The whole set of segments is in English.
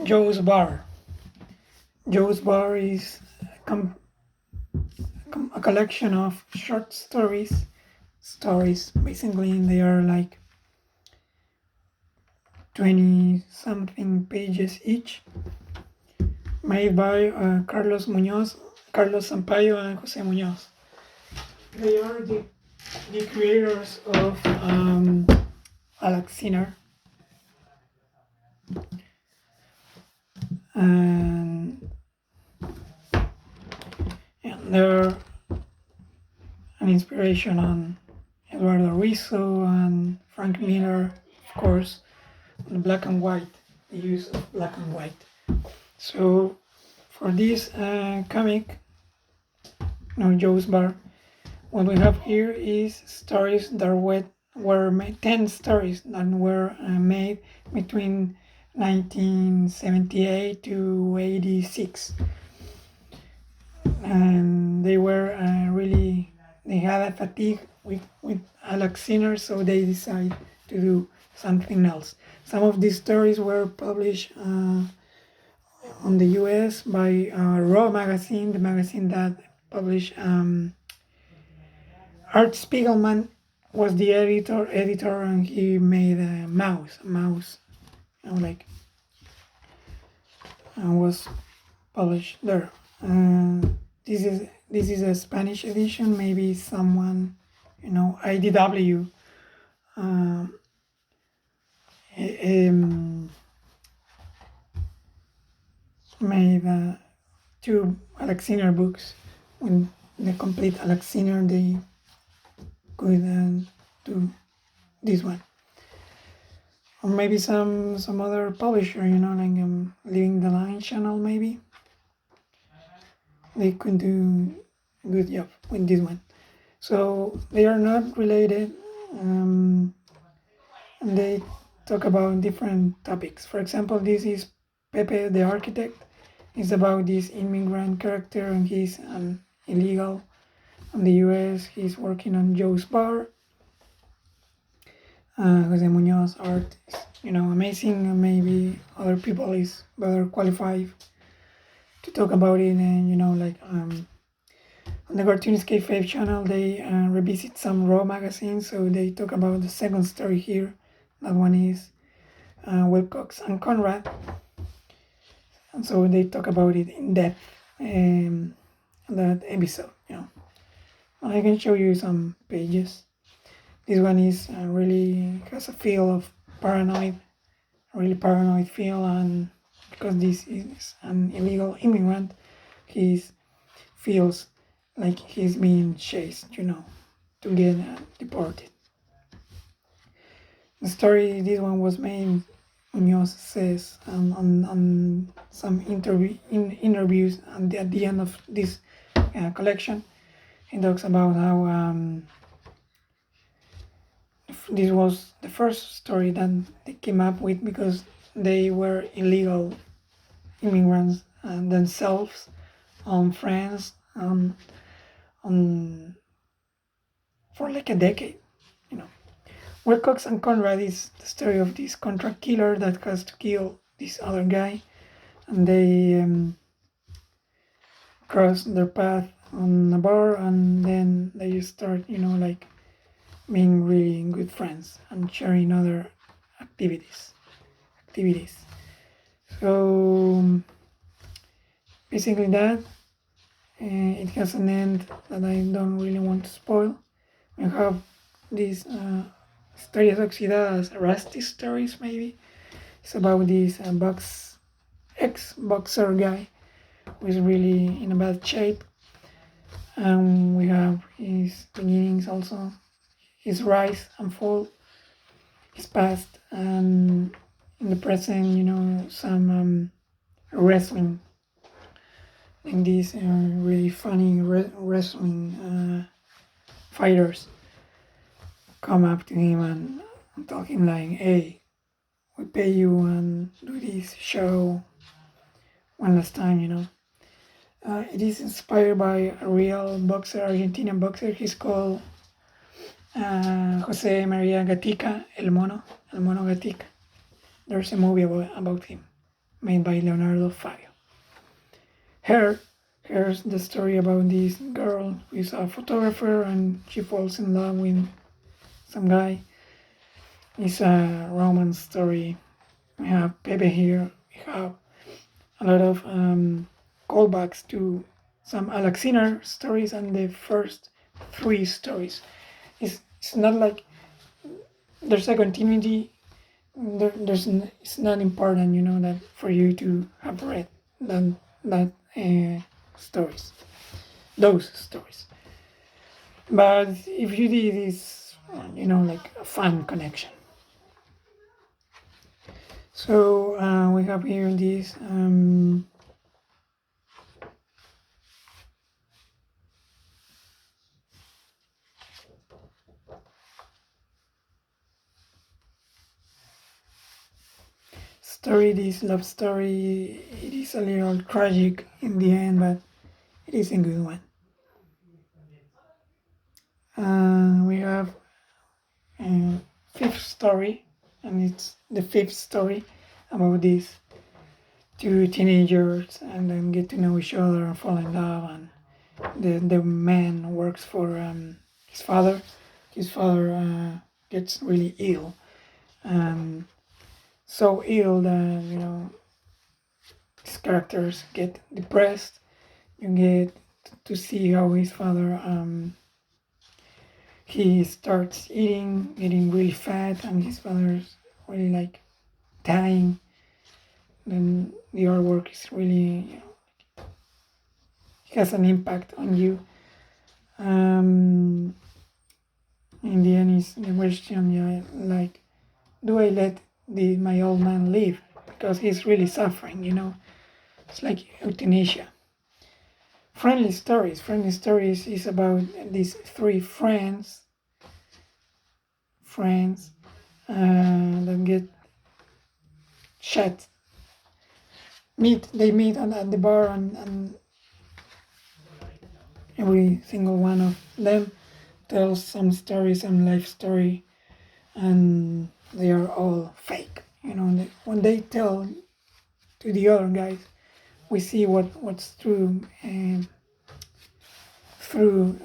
Joe's Bar. Joe's Bar is a collection of short stories. Basically, they are like 20 something pages each, made by Carlos Sampayo, and Jose Muñoz. They are the creators of Alaxiner. And they're an inspiration on Eduardo Rizzo and Frank Miller, of course, on the black and white, the use of black and white. So for this comic, Joe's Bar, what we have here is stories that were made, 10 stories that were made between 1978 to 86. And they were they had a fatigue with Alaxiner, so they decided to do something else. Some of these stories were published on the US by Raw magazine, the magazine that published Art Spiegelman was the editor, and he made a mouse, like, and was published there. This is a Spanish edition. Maybe someone, IDW, made 2 Alaxiner books. When they complete Alaxiner, they could do this one. Or maybe some other publisher, like Living the Line channel, maybe. They could do a good job with this one. So they are not related, and they talk about different topics. For example, this is Pepe the Architect. It's about this immigrant character, and he's an illegal in the US. He's working on Joe's Bar. Jose Muñoz art is, amazing, and maybe other people is better qualified to talk about it. And on the Cartoonist Kayfabe channel, they revisit some Raw magazines, so they talk about the second story here. That one is Wilcox and Conrad, and so they talk about it in depth in that episode. I can show you some pages. This one is really has a feel of paranoid, really paranoid feel, and because this is an illegal immigrant, he feels like he's being chased, to get deported. The story, this one was made, Muñoz says, on some interviews, and at the end of this collection, he talks about how this was the first story that they came up with because they were illegal immigrants themselves on France for like a decade. Wilcox and Conrad is the story of this contract killer that has to kill this other guy, and they cross their path on a bar, and then they start, like being really good friends and sharing other activities. So basically that, it has an end that I don't really want to spoil. We have these Historias Oxidadas, Rusty stories, maybe. It's about this ex-boxer guy who is really in a bad shape. We have his beginnings also, his rise and fall, his past, and in the present, some wrestling, and these really funny wrestling fighters come up to him and tell him like, hey, we pay you and do this show one last time. It is inspired by a real boxer, Argentinian boxer. He's called Jose Maria Gatica, El Mono Gatica. There's a movie about him. made by Leonardo Fabio. Here's the story about this girl who is a photographer and she falls in love with some guy. It's a romance story. We have Pepe here. We have a lot of callbacks to some Alexiner stories and the first three stories. It's not like there's a continuity. It's not important, that for you to have read that stories, those stories. But if you did, it's like a fun connection. So we have here this story, this love story. It is a little tragic in the end, but it is a good one. We have fifth story, and it's the fifth story about these two teenagers, and then get to know each other and fall in love. And the man works for his father. His father gets really ill, so ill that his characters get depressed. You get to see how his father he starts getting really fat, and his father's really like dying. Then the artwork is really has an impact on you. In the end, is the question, like, do I let my old man live because he's really suffering? It's like euthanasia. Friendly Stories is about these three friends that get shot. They meet at the bar, and every single one of them tells some story, some life story, and they are all fake. When they tell to the other guys, we see what's true through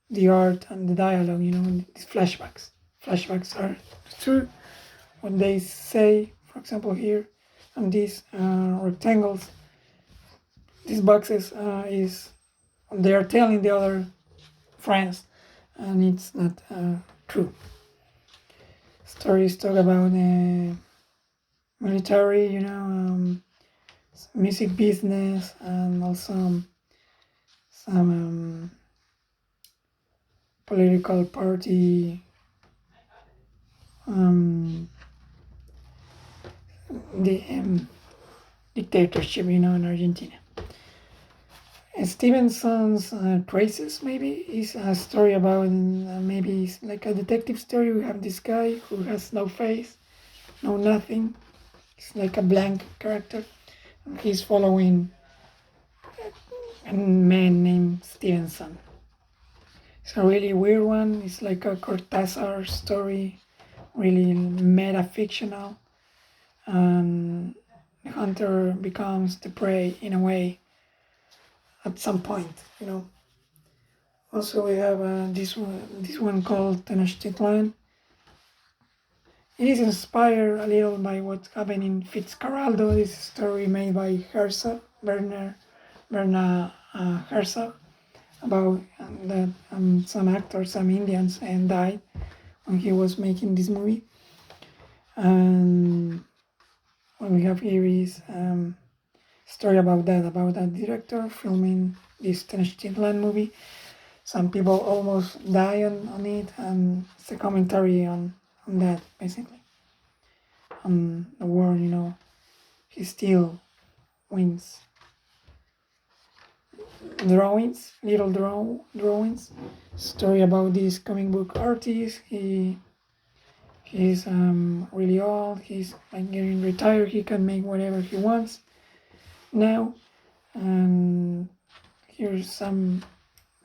the art and the dialogue. These flashbacks. Flashbacks are true. What they say, for example, here on these rectangles, these boxes is they are telling the other friends, and it's not true. Stories talk about military, music business, and also some political party, the dictatorship, in Argentina. Stevenson's Traces maybe is a story about maybe it's like a detective story. We have this guy who has no face, no nothing. It's like a blank character. He's following a man named Stevenson. It's a really weird one. It's like a Cortázar story, really meta-fictional. And the hunter becomes the prey in a way at some point, Also, we have this one called Tenochtitlan. It is inspired a little by what happened in Fitzcarraldo, this story made by Herzog, Werner Herzog, about that some actors, some Indians, died when he was making this movie. And what we have here is story about that director filming this Tenochtitlan movie. Some people almost die on it, and it's a commentary on that, basically. On the war, he still wins. Little drawings. Story about this comic book artist. He's really old. He's like getting retired. He can make whatever he wants now. And here's some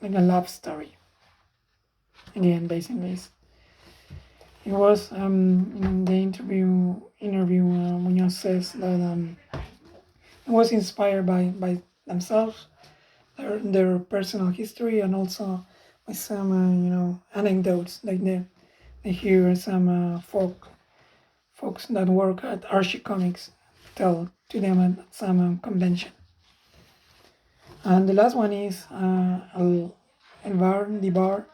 like a love story. Again, basically, it was in the interview. Muñoz says that It was inspired by themselves, their personal history, and also by some anecdotes. Like they hear some folks that work at Archie Comics tell to them at some convention. And the last one is El Bar, the Bar.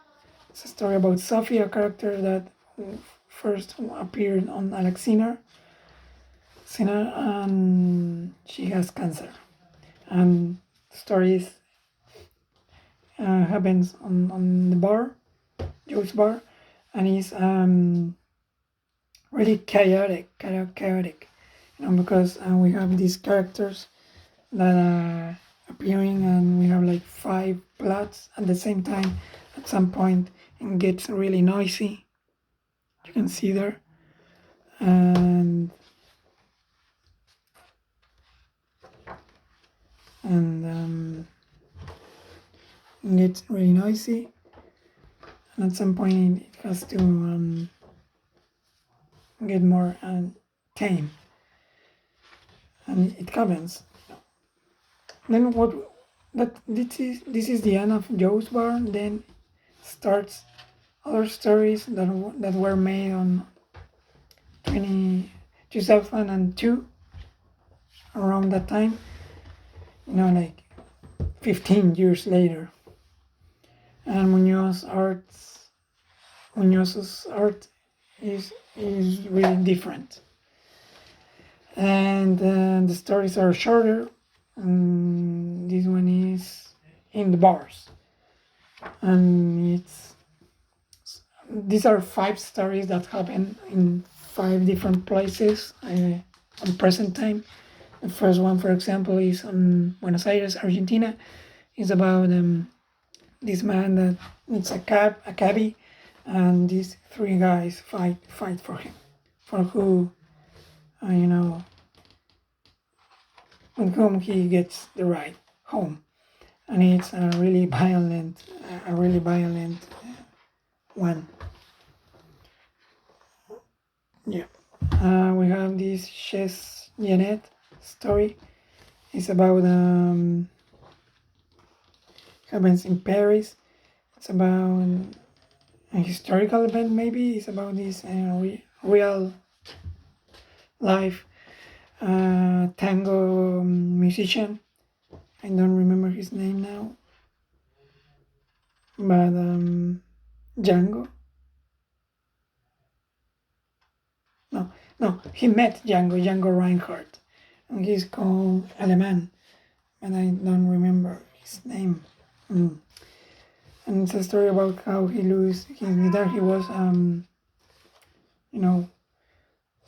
It's a story about Sophie, a character that first appeared on Alexina, and she has cancer. And the story happens on the bar, Joe's bar, and it's really chaotic, because we have these characters that are appearing, and we have like 5 plots at the same time at some point, and gets really noisy. You can see there, and it gets really noisy, and at some point it has to get more tame, and it happens. Then this is the end of Joe's Bar. Then starts other stories that were made on 2002, around that time, like 15 years later. And Muñoz's art is really different, and the stories are shorter. And this one is in the bars, and these are 5 stories that happen in 5 different places on present time. The first one, for example, is on Buenos Aires, Argentina. It's about this man that needs a cabbie, and these 3 guys fight for him, for who, with whom he gets the ride home. And it's a really violent one. Yeah. We have this Chez Jeanette story. It's about happens in Paris. It's about a historical event, maybe. It's about this real life tango musician. I don't remember his name now, but Django. No, he met Django Reinhardt, and he's called Alemán, and I don't remember his name. And it's a story about how he lost his guitar. He was,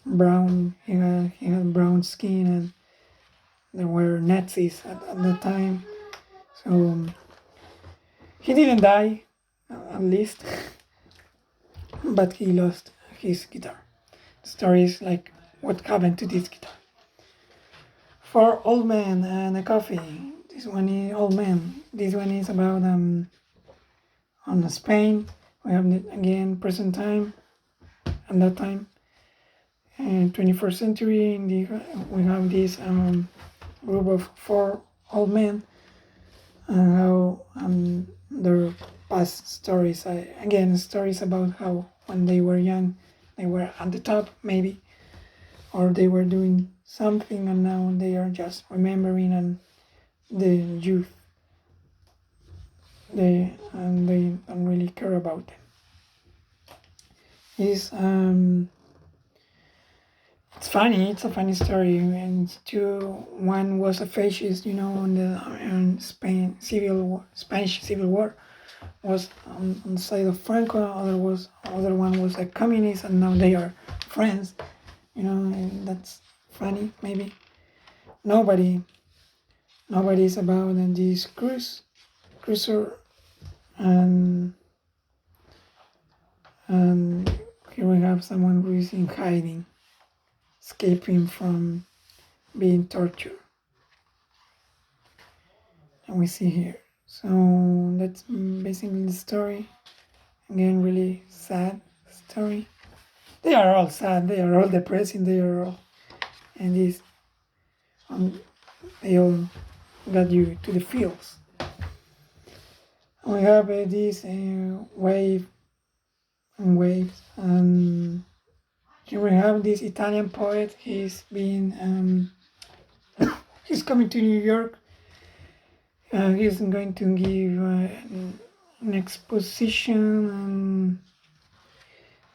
brown. He had brown skin, and there were Nazis at the time. So he didn't die, at least, but he lost his guitar. The story is like what happened to this guitar. For Old Man and a Coffee. This one is Old Man. This one is about on Spain. We have again present time, and that time, 21st century. We have this group of 4 old men, and how their past stories. Stories about how when they were young, they were at the top, maybe, or they were doing something, and now they are just remembering and the youth. They don't really care about them. It's funny. It's a funny story. And one was a fascist, on the Spanish Civil War, was on the side of Franco. Other one was a communist, and now they are friends. And that's funny. Maybe nobody's about this cruiser, and here we have someone who is in hiding, escaping from being tortured. And we see here. So that's basically the story. Again, really sad story. They are all sad. They are all depressing. They are all, and this they all got you to the feels. We have this wave and waves, and here we have this Italian poet. He's he's coming to New York. He's going to give an exposition and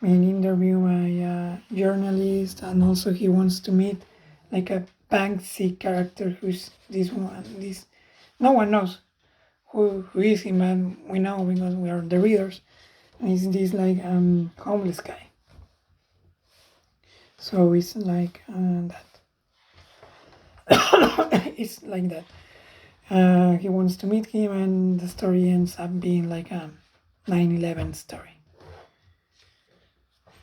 an interview by a journalist, and also he wants to meet like a Banksy character. Who's this one? This no one knows who is him, and we know because we are the readers. And he's this like homeless guy. So it's like that. It's like that. He wants to meet him, and the story ends up being like a 9/11 story.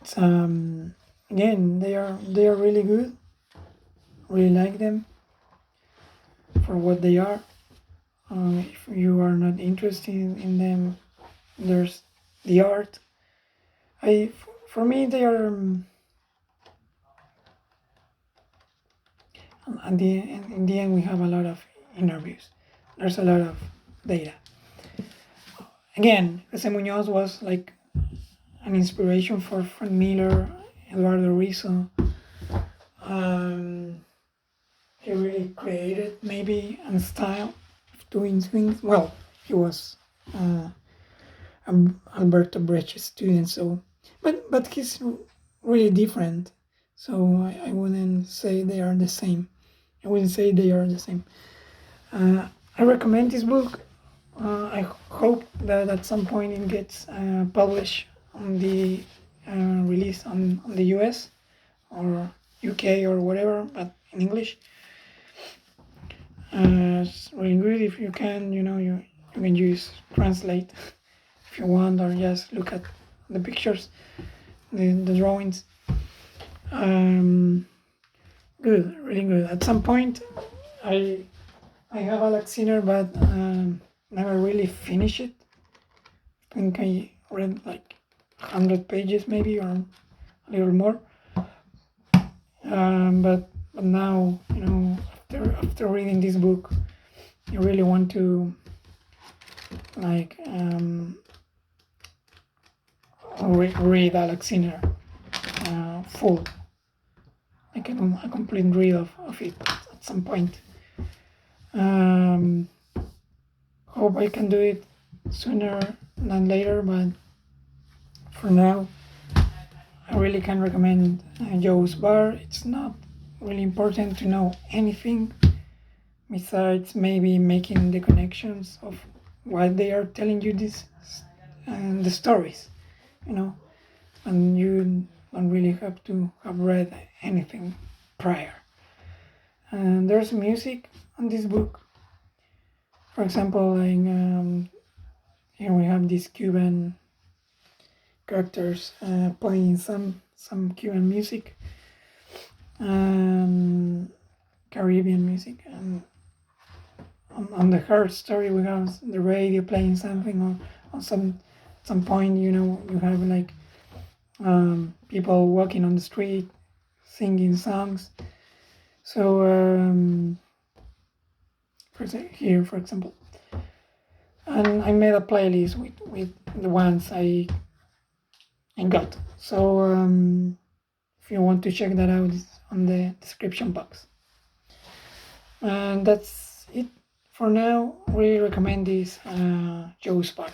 It's again, they are really good. Really like them for what they are. If you are not interested in them, there's the art. For me, they are. In the end, we have a lot of interviews. There's a lot of data. Again, Jose Muñoz was like an inspiration for Frank Miller, Eduardo Rizzo. He really created maybe a style of doing things. Well, he was Alberto Breccia's student, so but he's really different. So I wouldn't say they are the same. I wouldn't say they are the same. I recommend this book. I hope that at some point it gets published on the release on the US or UK or whatever, but in English. It's really good if you can, you can use translate if you want, or just look at the pictures, the drawings. Good, really good. At some point, I have Alex Sinner, but never really finished it. I think I read like 100 pages maybe, or a little more. But now, after reading this book, you really want to like read Alex Sinner full, like a complete read of it at some point. Hope I can do it sooner than later, but for now, I really can recommend Joe's Bar. It's not really important to know anything besides maybe making the connections of why they are telling you this and the stories, and you don't really have to have read anything prior. And there's music on this book. For example, like here we have these Cuban characters playing some Cuban music, Caribbean music, and on the Heart story we have the radio playing something, or on some point you have like people walking on the street singing songs. So for example, and I made a playlist with the ones I got. So if you want to check that out, it's on the description box. And that's it for now. Really recommend this Joe's Part.